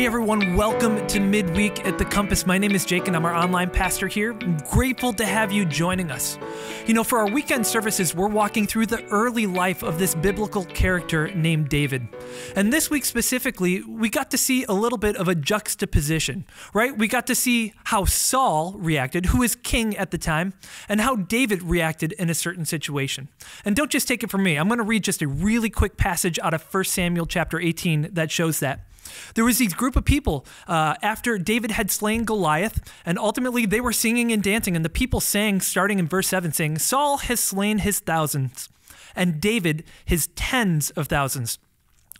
Hey everyone, welcome to Midweek at the Compass. My name is Jake and I'm our online pastor here. I'm grateful to have you joining us. You know, for our weekend services, we're walking through the early life of this biblical character named David. And this week specifically, we got to see a little bit of a juxtaposition, right? We got to see how Saul reacted, who was king at the time, and how David reacted in a certain situation. And don't just take it from me. I'm going to read just a really quick passage out of 1 Samuel chapter 18 that shows that. There was these group of people after David had slain Goliath, and ultimately they were singing and dancing, and the people sang, starting in verse 7, saying, Saul has slain his thousands, and David his tens of thousands.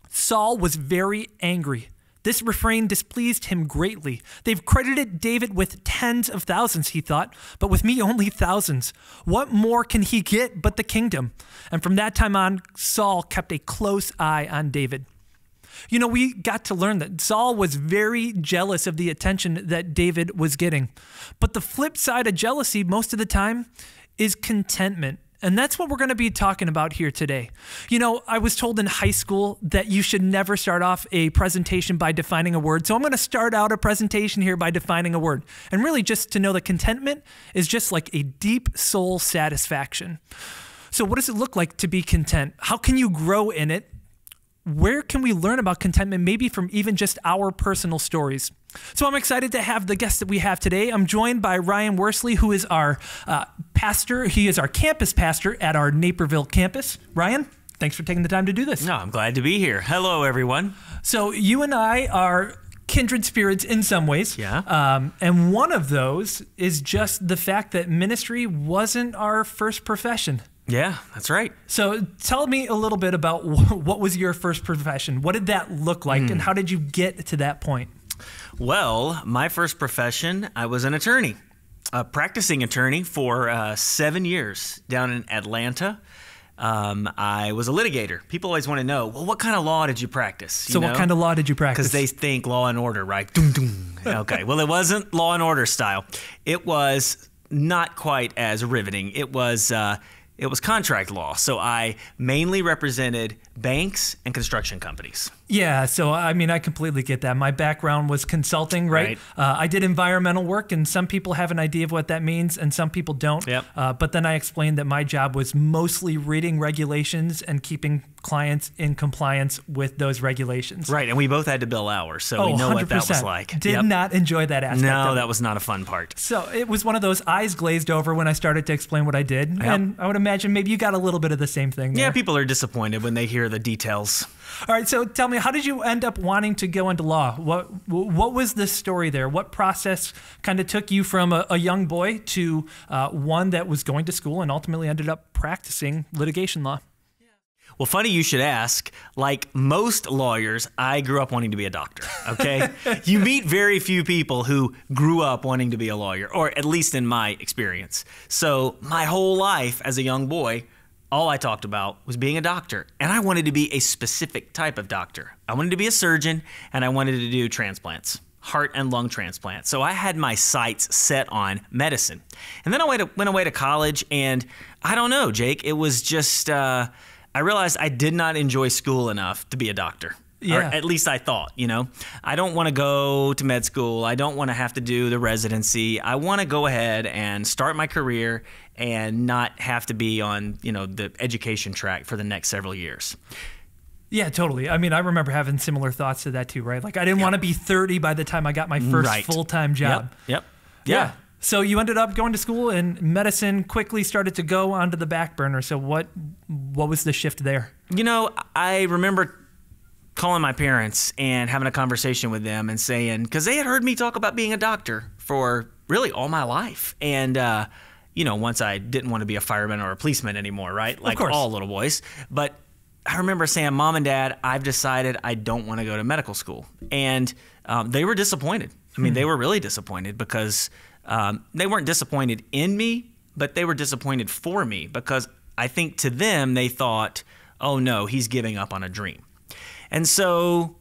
Saul was very angry. This refrain displeased him greatly. They've credited David with tens of thousands, he thought, but with me only thousands. What more can he get but the kingdom? And from that time on, Saul kept a close eye on David. You know, we got to learn that Saul was very jealous of the attention that David was getting. But the flip side of jealousy most of the time is contentment. And that's what we're going to be talking about here today. You know, I was told in high school that you should never start off a presentation by defining a word. So I'm going to start out a presentation here by defining a word. And really just to know that contentment is just like a deep soul satisfaction. So what does it look like to be content? How can you grow in it? Where can we learn about contentment, maybe from even just our personal stories? So I'm excited to have the guest that we have today. I'm joined by Ryan Worsley, who is our pastor. He is our campus pastor at our Naperville campus. Ryan, thanks for taking the time to do this. No, I'm glad to be here. Hello, everyone. So you and I are kindred spirits in some ways. Yeah. And one of those is just the fact that ministry wasn't our first profession. Yeah, that's right. So tell me a little bit about what was your first profession? What did that look like, and how did you get to that point? Well, my first profession, I was an attorney, a practicing attorney for 7 years down in Atlanta. I was a litigator. People always want to know, well, what kind of law did you practice? What kind of law did you practice? Because they think law and order, right? Doom, doom. Okay, well, it wasn't law and order style. It was not quite as riveting. It was contract law. So I mainly represented banks and construction companies. Yeah, so I mean, I completely get that. My background was consulting, right? I did environmental work, and some people have an idea of what that means, and some people don't. Yep. But then I explained that my job was mostly reading regulations and keeping clients in compliance with those regulations. Right, and we both had to bill hours, so we know 100%. what that was like. Did not enjoy that aspect. No, that was not a fun part. So it was one of those eyes glazed over when I started to explain what I did. Yep. And I would imagine maybe you got a little bit of the same thing there. Yeah, people are disappointed when they hear the details. All right, so tell me, how did you end up wanting to go into law? What was the story there? What process kind of took you from a young boy to one that was going to school and ultimately ended up practicing litigation law? Well, funny you should ask. Like most lawyers, I grew up wanting to be a doctor, okay? You meet very few people who grew up wanting to be a lawyer, or at least in my experience. So my whole life as a young boy, all I talked about was being a doctor. And I wanted to be a specific type of doctor. I wanted to be a surgeon, and I wanted to do transplants, heart and lung transplants. So I had my sights set on medicine. And then I went away to college, and I don't know, Jake, it was just... I realized I did not enjoy school enough to be a doctor. Yeah. Or at least I thought, you know. I don't want to go to med school. I don't want to have to do the residency. I want to go ahead and start my career and not have to be on, you know, the education track for the next several years. Yeah, totally. I mean, I remember having similar thoughts to that too, right? Like I didn't want to be 30 by the time I got my first full-time job. Yep. Yeah. So you ended up going to school, and medicine quickly started to go onto the back burner. So what was the shift there? You know, I remember calling my parents and having a conversation with them and saying, because they had heard me talk about being a doctor for really all my life. And, you know, once I didn't want to be a fireman or a policeman anymore, right? Like all little boys. But I remember saying, Mom and Dad, I've decided I don't want to go to medical school. And they were disappointed. I mean, they were really disappointed because... they weren't disappointed in me, but they were disappointed for me because I think to them they thought, oh no, he's giving up on a dream. And so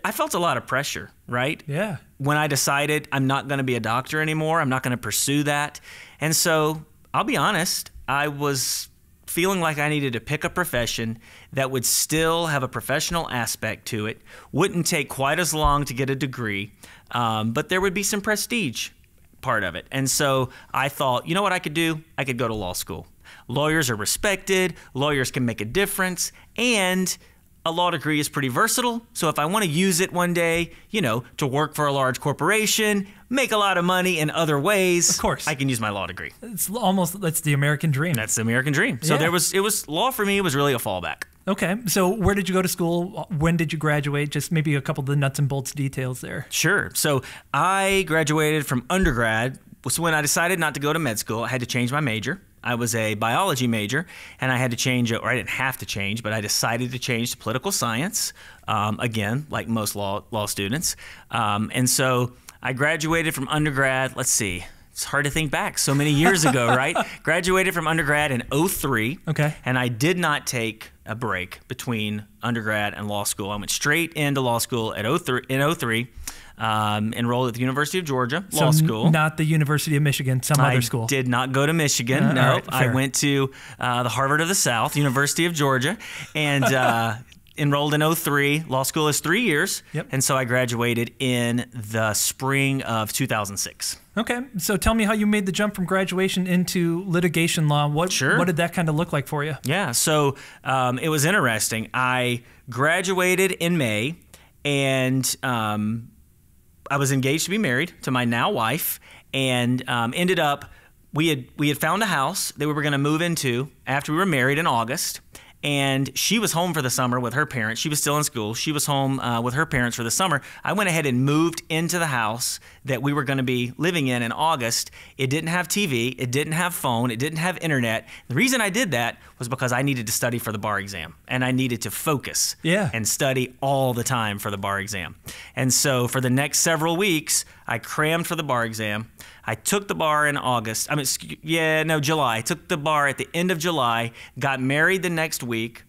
I felt a lot of pressure, right? Yeah. When I decided I'm not going to be a doctor anymore, I'm not going to pursue that. And so I'll be honest, I was feeling like I needed to pick a profession that would still have a professional aspect to it, wouldn't take quite as long to get a degree, but there would be some prestige part of it. And so I thought, you know what I could do? I could go to law school. Lawyers are respected, lawyers can make a difference, and a law degree is pretty versatile. So if I want to use it one day, to work for a large corporation, make a lot of money in other ways, of course, I can use my law degree. That's the American dream. That's the American dream. So yeah. it was law for me was really a fallback. Okay. So where did you go to school? When did you graduate? Just maybe a couple of the nuts and bolts details there. Sure. So I graduated from undergrad. So when I decided not to go to med school, I had to change my major. I was a biology major, and I had to change, or I didn't have to change, but I decided to change to political science, again, like most law students. And so I graduated from undergrad, let's see, it's hard to think back, so many years ago, right? Graduated from undergrad in 2003. Okay. And I did not take a break between undergrad and law school. I went straight into law school in 2003. Enrolled at the University of Georgia Law School. Not the University of Michigan, some other school. I did not go to Michigan. No, right, I went to the Harvard of the South, University of Georgia, and enrolled in 2003. Law school is 3 years, yep. And so I graduated in the spring of 2006. Okay, so tell me how you made the jump from graduation into litigation law. What did that kind of look like for you? Yeah, so it was interesting. I graduated in May, and I was engaged to be married to my now wife, and ended up, we had found a house that we were going to move into after we were married in August, and she was home for the summer with her parents. She was still in school. She was home with her parents for the summer. I went ahead and moved into the house that we were going to be living in August. It didn't have TV. It didn't have phone. It didn't have internet. The reason I did that was because I needed to study for the bar exam, and I needed to focus and study all the time for the bar exam. And so for the next several weeks, I crammed for the bar exam. I took the bar in July. I took the bar at the end of July, got married the next week,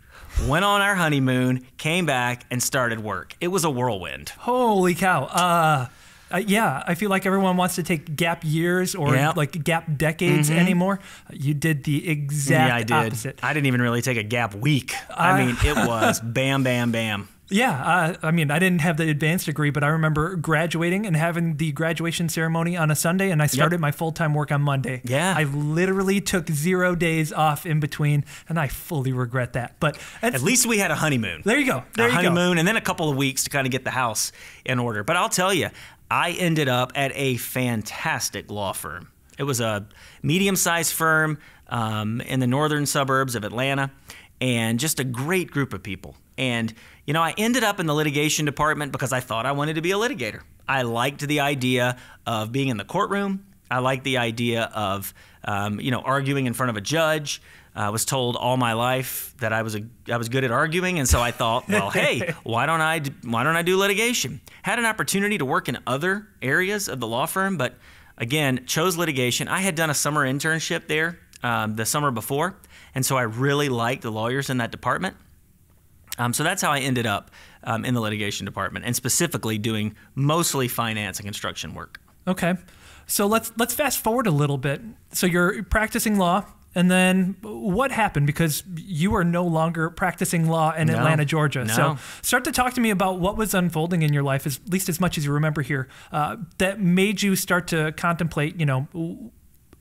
went on our honeymoon, came back, and started work. It was a whirlwind. Holy cow. Yeah, I feel like everyone wants to take gap years or like gap decades anymore. You did the exact opposite. I didn't even really take a gap week. I mean, it was bam, bam, bam. Yeah, I mean, I didn't have the advanced degree, but I remember graduating and having the graduation ceremony on a Sunday, and I started my full-time work on Monday. Yeah. I literally took 0 days off in between, and I fully regret that. But at least we had a honeymoon. There you go. A honeymoon, and then a couple of weeks to kind of get the house in order. But I'll tell you, I ended up at a fantastic law firm. It was a medium-sized firm in the northern suburbs of Atlanta, and just a great group of people. And, I ended up in the litigation department because I thought I wanted to be a litigator. I liked the idea of being in the courtroom. I liked the idea of, arguing in front of a judge. I was told all my life that I was good at arguing, and so I thought, well, hey, why don't I do litigation? Had an opportunity to work in other areas of the law firm, but again, chose litigation. I had done a summer internship there the summer before, and so I really liked the lawyers in that department. So that's how I ended up in the litigation department, and specifically doing mostly finance and construction work. Okay, so let's fast forward a little bit. So you're practicing law, and then what happened? Because you are no longer practicing law in Atlanta, Georgia. No. So start to talk to me about what was unfolding in your life, at least as much as you remember here, that made you start to contemplate,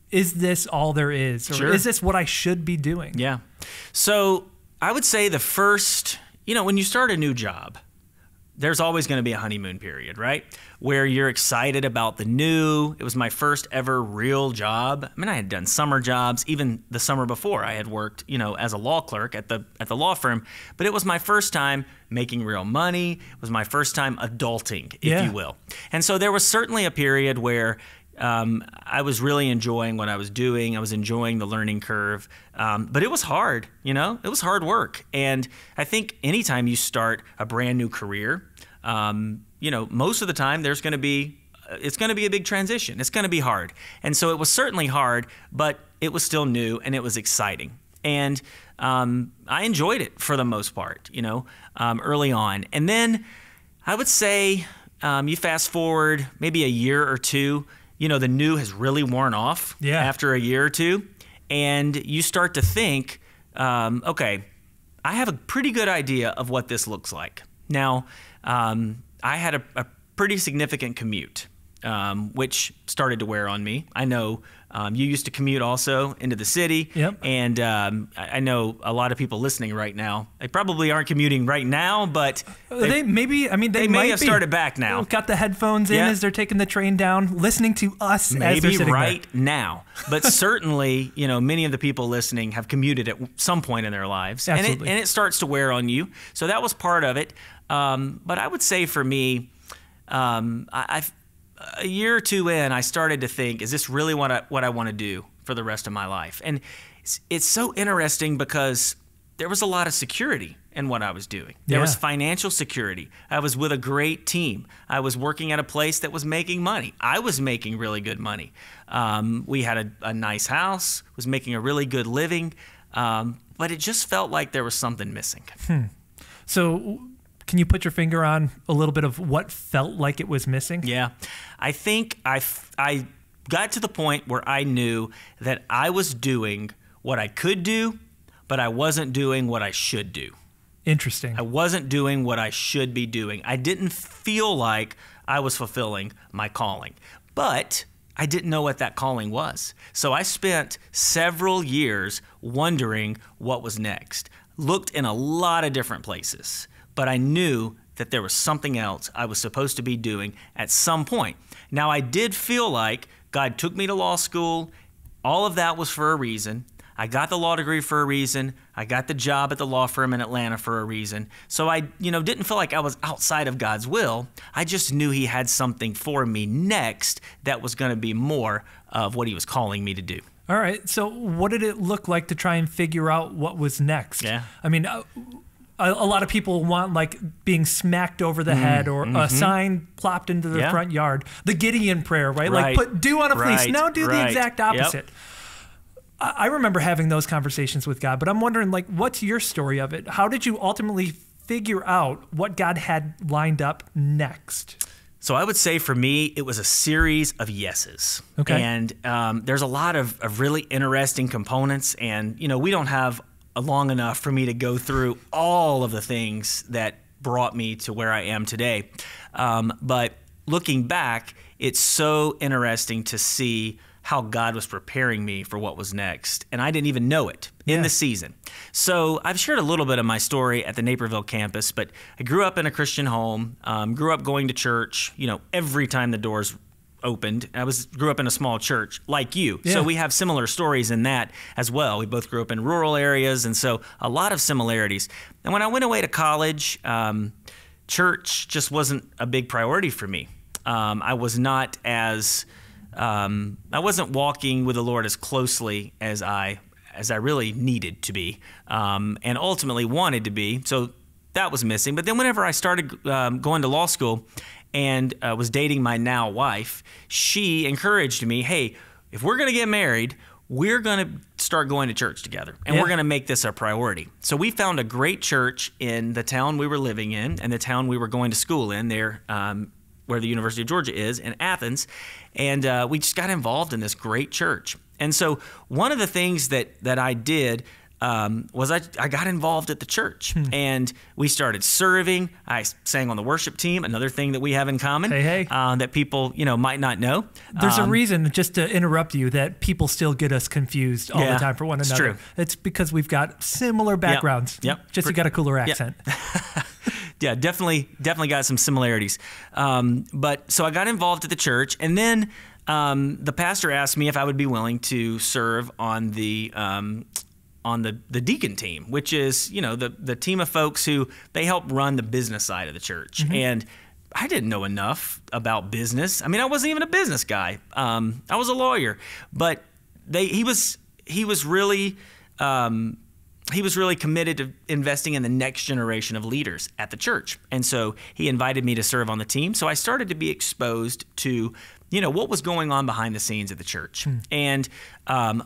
is this all there is? Or is this what I should be doing? Yeah. So I would say the first, when you start a new job, there's always going to be a honeymoon period, right? Where you're excited about the new. It was my first ever real job. I mean, I had done summer jobs. Even the summer before, I had worked, as a law clerk at the law firm. But it was my first time making real money. It was my first time adulting, if you will. And so there was certainly a period where I was really enjoying what I was doing. I was enjoying the learning curve, but it was hard, it was hard work. And I think anytime you start a brand new career, most of the time it's going to be a big transition. It's going to be hard. And so it was certainly hard, but it was still new and it was exciting. And I enjoyed it for the most part, early on. And then I would say you fast forward maybe a year or two, the new has really worn off after a year or two, and you start to think, okay, I have a pretty good idea of what this looks like. Now, I had a pretty significant commute, which started to wear on me. I know you used to commute also into the city. Yep. And I know a lot of people listening right now, they probably aren't commuting right now, but they may have started back now. Got the headphones in as they're taking the train down, listening to us as they're sitting right there. now. But certainly, many of the people listening have commuted at some point in their lives. Absolutely. And it starts to wear on you. So that was part of it. But I would say for me, a year or two in, I started to think, is this really what I want to do for the rest of my life? And it's so interesting because there was a lot of security in what I was doing. There was financial security. I was with a great team. I was working at a place that was making money. I was making really good money. We had a nice house, was making a really good living, but it just felt like there was something missing. So can you put your finger on a little bit of what felt like it was missing? Yeah. I think I got to the point where I knew that I was doing what I could do, but I wasn't doing what I should do. Interesting. I wasn't doing what I should be doing. I didn't feel like I was fulfilling my calling, but I didn't know what that calling was. So I spent several years wondering what was next. Looked in a lot of different places, but I knew that there was something else I was supposed to be doing at some point. Now, I did feel like God took me to law school. All of that was for a reason. I got the law degree for a reason. I got the job at the law firm in Atlanta for a reason. So I, didn't feel like I was outside of God's will. I just knew He had something for me next that was going to be more of what He was calling me to do. All right. So what did it look like to try and figure out what was next? Yeah. I mean, a lot of people want like being smacked over the head or a sign plopped into the front yard. The Gideon prayer, right? Like put dew on a fleece. Now do the exact opposite. Yep. I remember having those conversations with God, but I'm wondering, like, what's your story of it? How did you ultimately figure out what God had lined up next? So I would say for me, it was a series of yeses. Okay. And there's a lot of really interesting components. And, we don't have long enough for me to go through all of the things that brought me to where I am today. But looking back, it's so interesting to see how God was preparing me for what was next. And I didn't even know it in the season. So I've shared a little bit of my story at the Naperville campus, but I grew up in a Christian home, grew up going to church, every time the doors opened. I grew up in a small church like you. Yeah. So we have similar stories in that as well. We both grew up in rural areas, and so a lot of similarities. And when I went away to college, church just wasn't a big priority for me. I was not as I wasn't walking with the Lord as closely as I really needed to be, and ultimately wanted to be. So that was missing. But then whenever I started going to law school and was dating my now wife, she encouraged me, hey, if we're going to get married, we're going to start going to church together, and we're going to make this a priority. So we found a great church in the town we were living in and the town we were going to school in there, where the University of Georgia is, in Athens. And we just got involved in this great church. And so one of the things that I did was I got involved at the church. And we started serving. I sang on the worship team, another thing that we have in common that people might not know. There's a reason, just to interrupt you, that people still get us confused all the time for one another. It's true. It's because we've got similar backgrounds. Yep. Just you got a cooler accent. Yeah, definitely got some similarities. But so I got involved at the church, and then the pastor asked me if I would be willing to serve on the deacon team, which is the team of folks who they help run the business side of the church. And I didn't know enough about business. I mean, I wasn't even a business guy. I was a lawyer, but he was really. He was really committed to investing in the next generation of leaders at the church. And so he invited me to serve on the team. So I started to be exposed to, what was going on behind the scenes at the church. And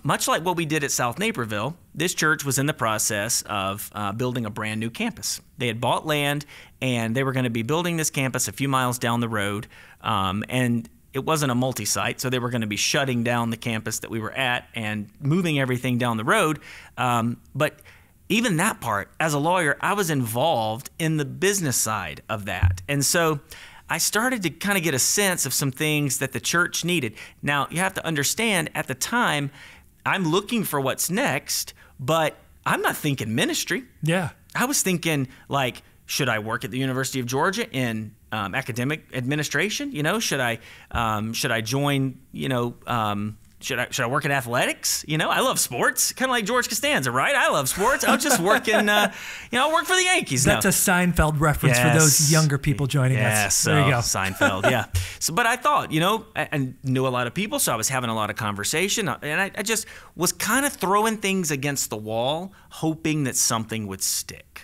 much like what we did at South Naperville, this church was in the process of building a brand new campus. They had bought land, and they were going to be building this campus a few miles down the road. And it wasn't a multi-site, so they were going to be shutting down the campus that we were at and moving everything down the road. But even that part, as a lawyer, I was involved in the business side of that. And so I started to kind of get a sense of some things that the church needed. Now, you have to understand, at the time, I'm looking for what's next, but I'm not thinking ministry. Yeah. I was thinking, like, should I work at the University of Georgia in academic administration? You know, should I join, you know, should I work in athletics? You know, I love sports, kind of like George Costanza, right? I love sports. I'll just work in, I'll work for the Yankees. That's a Seinfeld reference for those younger people joining us. There you go. Seinfeld, yeah. So, but I thought, you know, I knew a lot of people, so I was having a lot of conversation, and I just was kind of throwing things against the wall, hoping that something would stick.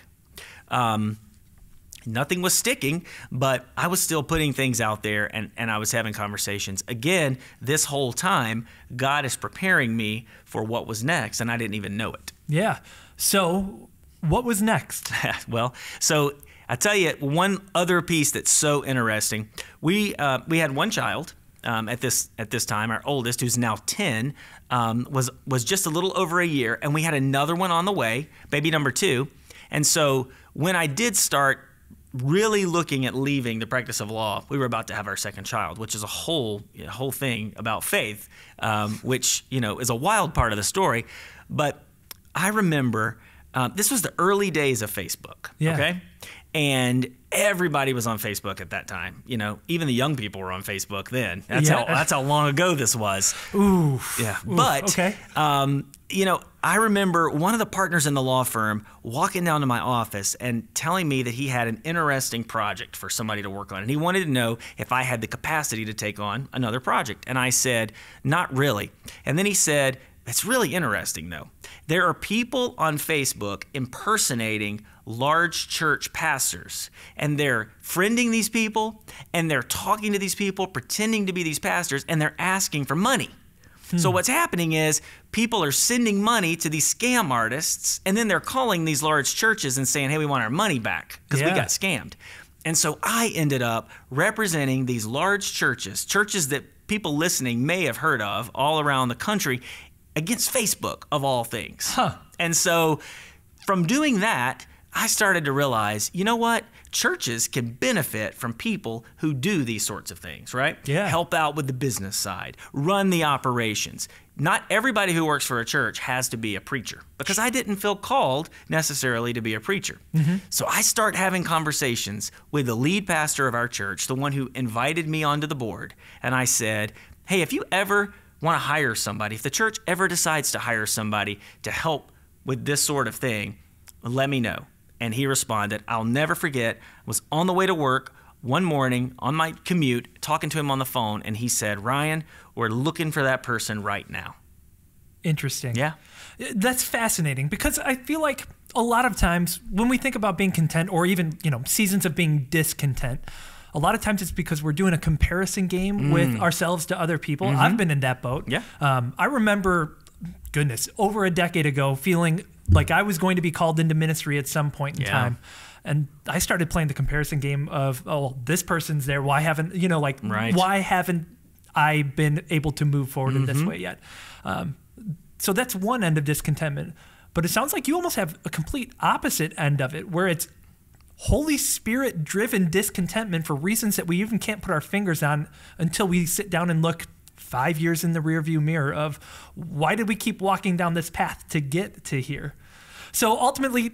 Nothing was sticking, but I was still putting things out there, and I was having conversations. Again, this whole time, God is preparing me for what was next, and I didn't even know it. Yeah. So what was next? Well, so I tell you one other piece that's so interesting. We had one child at this time. Our oldest, who's now 10, was just a little over a year, and we had another one on the way, baby number 2. And so when I did start really looking at leaving the practice of law, we were about to have our second child, which is a whole thing about faith, which, you know, is a wild part of the story. But I remember this was the early days of Facebook, okay? And everybody was on Facebook at that time. You know, even the young people were on Facebook then. That's how long ago this was. Ooh. Yeah. Oof. But, okay. You know, I remember one of the partners in the law firm walking down to my office and telling me that he had an interesting project for somebody to work on. And he wanted to know if I had the capacity to take on another project. And I said, not really. And then he said, it's really interesting, though. There are people on Facebook impersonating large church pastors, and they're friending these people, and they're talking to these people, pretending to be these pastors, and they're asking for money. So what's happening is people are sending money to these scam artists, and then they're calling these large churches and saying, hey, we want our money back because we got scammed. And so I ended up representing these large churches that people listening may have heard of all around the country, against Facebook, of all things. And so from doing that, I started to realize, you know what? Churches can benefit from people who do these sorts of things, right? Yeah. Help out with the business side, run the operations. Not everybody who works for a church has to be a preacher, because I didn't feel called necessarily to be a preacher. So I start having conversations with the lead pastor of our church, the one who invited me onto the board. And I said, hey, if you ever want to hire somebody, if the church ever decides to hire somebody to help with this sort of thing, let me know. And he responded, I'll never forget, I was on the way to work one morning on my commute, talking to him on the phone, and he said, Ryan, we're looking for that person right now. Interesting. Yeah. That's fascinating, because I feel like a lot of times when we think about being content, or even, you know, seasons of being discontent, a lot of times it's because we're doing a comparison game with ourselves to other people. I've been in that boat. Yeah. I remember, goodness, over a decade ago, feeling like I was going to be called into ministry at some point in time. And I started playing the comparison game of, oh, this person's there. Why haven't, you know, like, why haven't I been able to move forward in this way yet? So that's one end of discontentment. But it sounds like you almost have a complete opposite end of it, where it's Holy Spirit driven discontentment for reasons that we even can't put our fingers on until we sit down and look 5 years in the rearview mirror of, why did we keep walking down this path to get to here? So ultimately,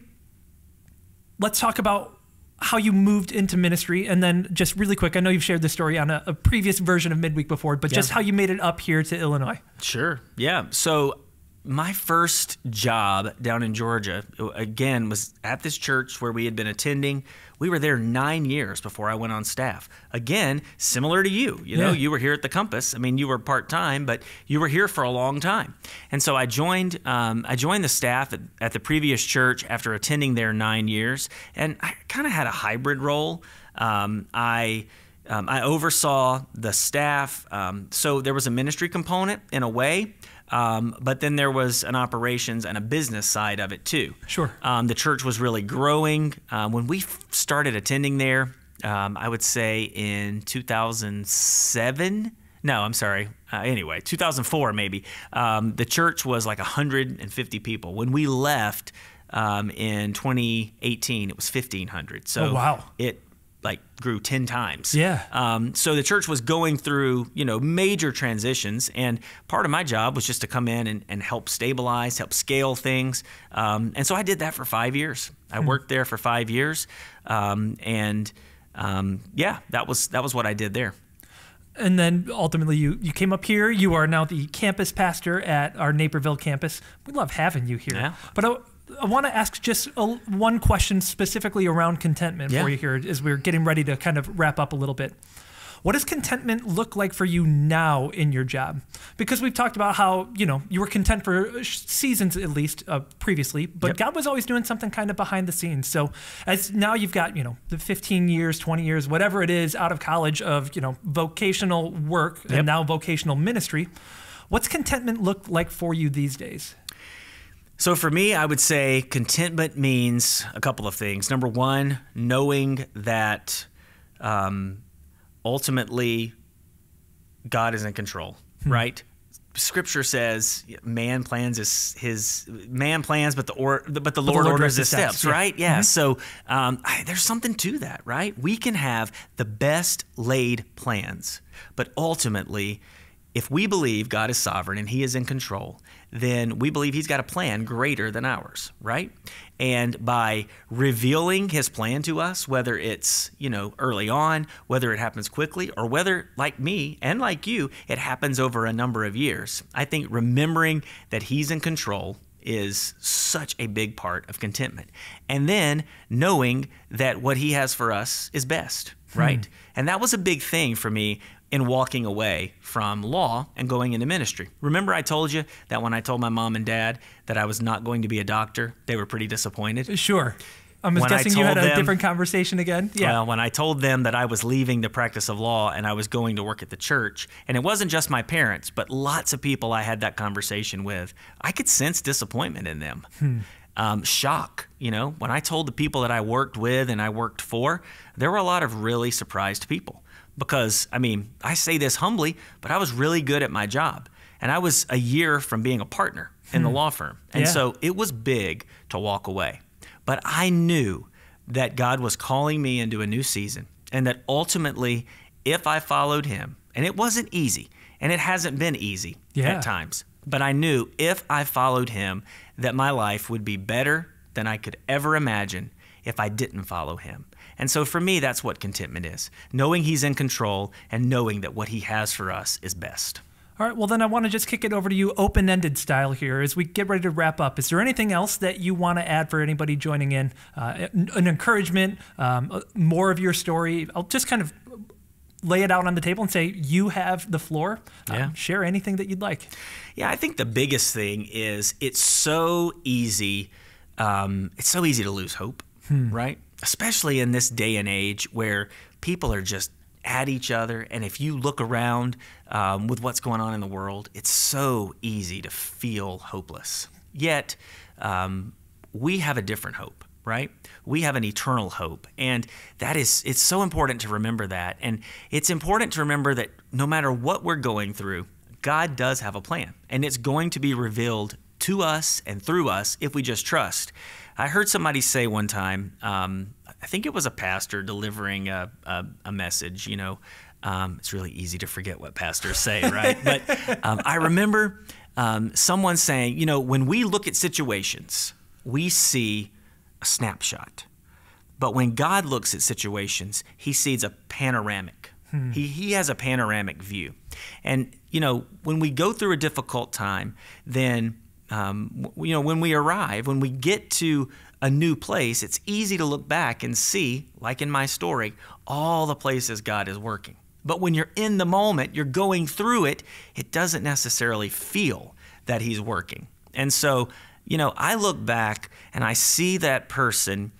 let's talk about how you moved into ministry, and then just really quick, I know you've shared this story on a previous version of Midweek before, but just how you made it up here to Illinois. Sure. Yeah. So my first job down in Georgia, again, was at this church where we had been attending. We were there 9 years before I went on staff. Again, similar to you. You know, you were here at the Compass. I mean, you were part-time, but you were here for a long time. And so I joined the staff at the previous church after attending there 9 years, and I kind of had a hybrid role. I oversaw the staff, so there was a ministry component in a way. But then there was an operations and a business side of it too. Sure. The church was really growing. When we started attending there, I would say in 2007. No, I'm sorry. Anyway, 2004 maybe. The church was like 150 people. When we left, In 2018, it was 1,500. So Oh, wow. it grew 10 times. Yeah. So the church was going through, major transitions, and part of my job was just to come in and help stabilize, help scale things. And so I did that for 5 years. I worked there for 5 years. That was what I did there. And then ultimately you came up here. You are now the campus pastor at our Naperville campus. We love having you here. Yeah. But I want to ask just one question specifically around contentment for you here as we're getting ready to kind of wrap up a little bit. What does contentment look like for you now in your job? Because we've talked about how, you were content for seasons at least previously, but God was always doing something kind of behind the scenes. So as now you've got, the 15 years, 20 years, whatever it is out of college of, vocational work and now vocational ministry, what's contentment look like for you these days? So for me, I would say contentment means a couple of things. Number one, knowing that ultimately God is in control, right? Scripture says man plans, but the Lord orders his steps, right? Yeah. Mm-hmm. So there's something to that, right? We can have the best laid plans, but ultimately, if we believe God is sovereign and he is in control, then we believe he's got a plan greater than ours, right? And by revealing his plan to us, whether it's, early on, whether it happens quickly, or whether, like me and like you, it happens over a number of years, I think remembering that he's in control is such a big part of contentment. And then knowing that what he has for us is best, right? And that was a big thing for me in walking away from law and going into ministry. Remember I told you that when I told my mom and dad that I was not going to be a doctor, they were pretty disappointed? Sure. I'm guessing you had a different conversation again? Yeah. Well, when I told them that I was leaving the practice of law and I was going to work at the church, and it wasn't just my parents, but lots of people I had that conversation with, I could sense disappointment in them. Shock. When I told the people that I worked with and I worked for, there were a lot of really surprised people. Because, I say this humbly, but I was really good at my job. And I was a year from being a partner in the law firm. And so it was big to walk away. But I knew that God was calling me into a new season. And that ultimately, if I followed him, and it wasn't easy, and it hasn't been easy at times, but I knew if I followed him, that my life would be better than I could ever imagine if I didn't follow him. And so for me, that's what contentment is, knowing he's in control and knowing that what he has for us is best. All right, well, then I want to just kick it over to you open-ended style here as we get ready to wrap up. Is there anything else that you want to add for anybody joining in? An encouragement, more of your story? I'll just kind of lay it out on the table and say, you have the floor. Share anything that you'd like. Yeah, I think the biggest thing is it's so easy to lose hope, right? Especially in this day and age where people are just at each other. And if you look around with what's going on in the world, it's so easy to feel hopeless. Yet we have a different hope, right? We have an eternal hope. And it's so important to remember that. And it's important to remember that no matter what we're going through, God does have a plan. And it's going to be revealed to us and through us if we just trust. I heard somebody say one time, I think it was a pastor delivering a message, it's really easy to forget what pastors say, right? But I remember someone saying, when we look at situations, we see a snapshot. But when God looks at situations, he sees a panoramic. He has a panoramic view. And, when we go through a difficult time, then when we arrive, when we get to a new place, it's easy to look back and see, like in my story, all the places God is working. But when you're in the moment, you're going through it, it doesn't necessarily feel that he's working. And so, I look back and I see that person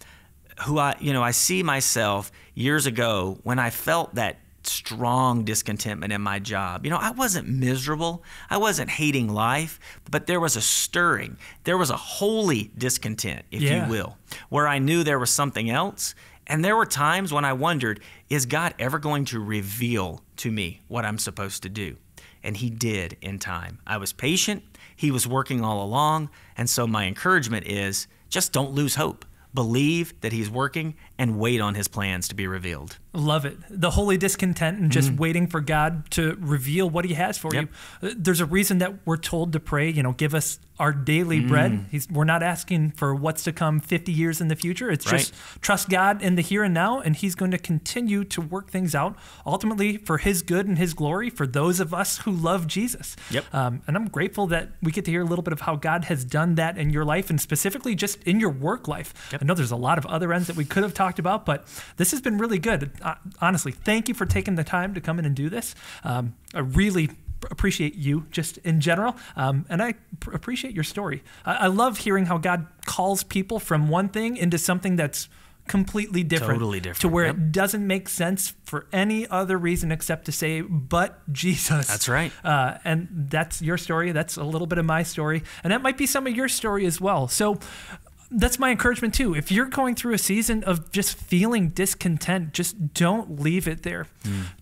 who I see myself years ago when I felt that strong discontentment in my job. I wasn't miserable. I wasn't hating life, but there was a stirring. There was a holy discontent, if you will, where I knew there was something else. And there were times when I wondered, is God ever going to reveal to me what I'm supposed to do? And he did in time. I was patient. He was working all along. And so my encouragement is just don't lose hope. Believe that he's working and wait on his plans to be revealed. Love it. The holy discontent and just waiting for God to reveal what he has for you. There's a reason that we're told to pray, give us our daily bread. We're not asking for what's to come 50 years in the future. It's just trust God in the here and now, and he's going to continue to work things out, ultimately for his good and his glory for those of us who love Jesus. And I'm grateful that we get to hear a little bit of how God has done that in your life, and specifically just in your work life. I know there's a lot of other ends that we could have talked about, but this has been really good. Honestly, thank you for taking the time to come in and do this. I really appreciate you just in general, and I appreciate your story. I love hearing how God calls people from one thing into something that's completely different, totally different, to where it doesn't make sense for any other reason except to say, but Jesus. That's right. And that's your story. That's a little bit of my story, and that might be some of your story as well. So that's my encouragement too. If you're going through a season of just feeling discontent, just don't leave it there.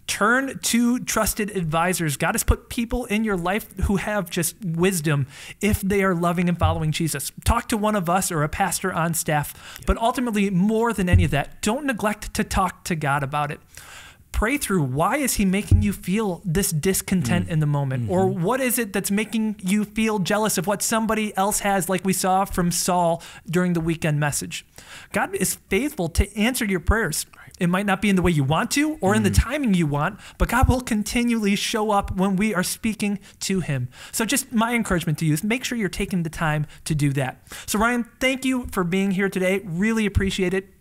Turn to trusted advisors. God has put people in your life who have just wisdom if they are loving and following Jesus. Talk to one of us or a pastor on staff, but ultimately, more than any of that, don't neglect to talk to God about it. Pray through, why is he making you feel this discontent in the moment? Or what is it that's making you feel jealous of what somebody else has, like we saw from Saul during the weekend message? God is faithful to answer your prayers. It might not be in the way you want to or in the timing you want, but God will continually show up when we are speaking to him. So just my encouragement to you is make sure you're taking the time to do that. So Ryan, thank you for being here today. Really appreciate it.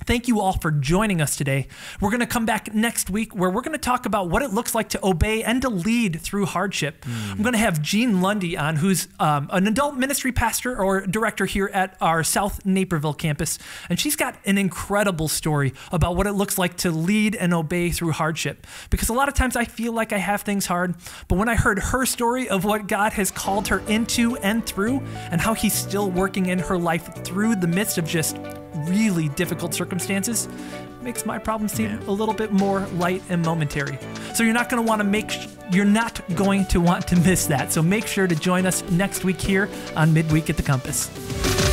Thank you all for joining us today. We're going to come back next week where we're going to talk about what it looks like to obey and to lead through hardship. I'm going to have Jean Lundy on, who's an adult ministry pastor or director here at our South Naperville campus. And she's got an incredible story about what it looks like to lead and obey through hardship. Because a lot of times I feel like I have things hard, but when I heard her story of what God has called her into and through, and how he's still working in her life through the midst of just really difficult circumstances, makes my problem seem a little bit more light and momentary. So you're not going to want to miss that. So make sure to join us next week here on Midweek at the Compass.